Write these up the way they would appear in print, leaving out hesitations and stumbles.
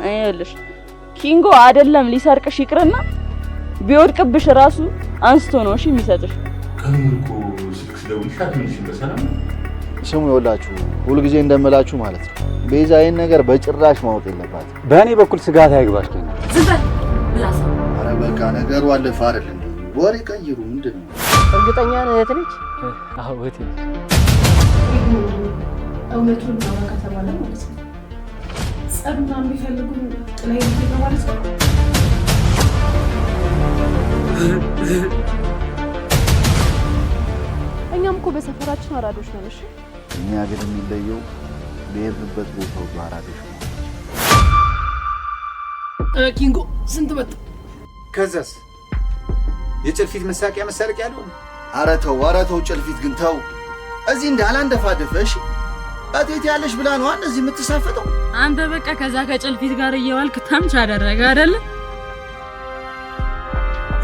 አይልሽ ኪንጎ አይደለም ሊሰርቅሽ ይቅርና ቢወድቅብሽ ራሱ አንስቶ ነው እሺ የሚሰጥሽ። ከንምርኮ ስልክ ስለውልሽ አትልሽ በሰላም ስሙ ይወላችሁ ሁሉ ጊዜ እንደምላችሁ ማለት ነው። ቤዛ ይሄን ነገር በጭራሽ ማወቅ የለባትም። በእኔ በኩል ስጋት አይግባሽ ነው። ዝም በል ምላሳ። ኧረ በቃ ነገሩ አለፈ አይደል እንዴ? ወሬ ቀይሩ። ምንድነው? እርግጠኛ ነህ እህት ነች? አዎ እህቴ ነች። እውነቱን ነው ከተባለ ማለት ነው። ጸብና የሚፈልጉ ጥላይ ነው ማለት ነው። እኛም እኮ በሰፈራችን አራዶች ነን። እሺ እኛ ግን የሚለየው በየብበት ቦታው አራዶች ነው። ኪንጎ ስንት መጣ? ከዛስ የጭልፊት መሳቂያ መሳለቅ ያለው? ኧረ ተው ጭልፊት ግን ተው። እዚህ እንዳላንደፋደፈሽ አጤት ያለሽ ብላ ነው እንደዚህ የምትሳፈጠው። አንተ በቃ ከዛ ከጭልፊት ጋር እየዋልክ ታምች አደረገ አይደል?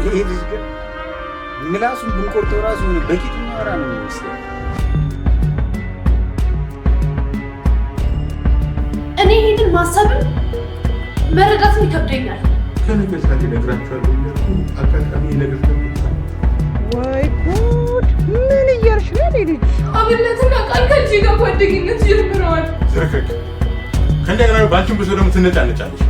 ይሄ ልጅ ግን ምላሱን ብንቆርጠው ራሱ በቂጥ የሚያወራ ነው የሚመስለው። እኔ ይሄንን ማሰብም መረዳትም ይከብደኛል። ከነገ ሰዓት እነግራችኋለሁ እያልኩ አጋጣሚ ነገር ተፈጠረ። ወይ ጉድ! ምን እያልሽ ነው ልጅ? አብነትና ቃል ከዚህ ጋር ጓደኝነት ጀምረዋል። ዘረከክ ከእንደገና ባንቺን ብሶ ደግሞ ትነጫነጫለሽ።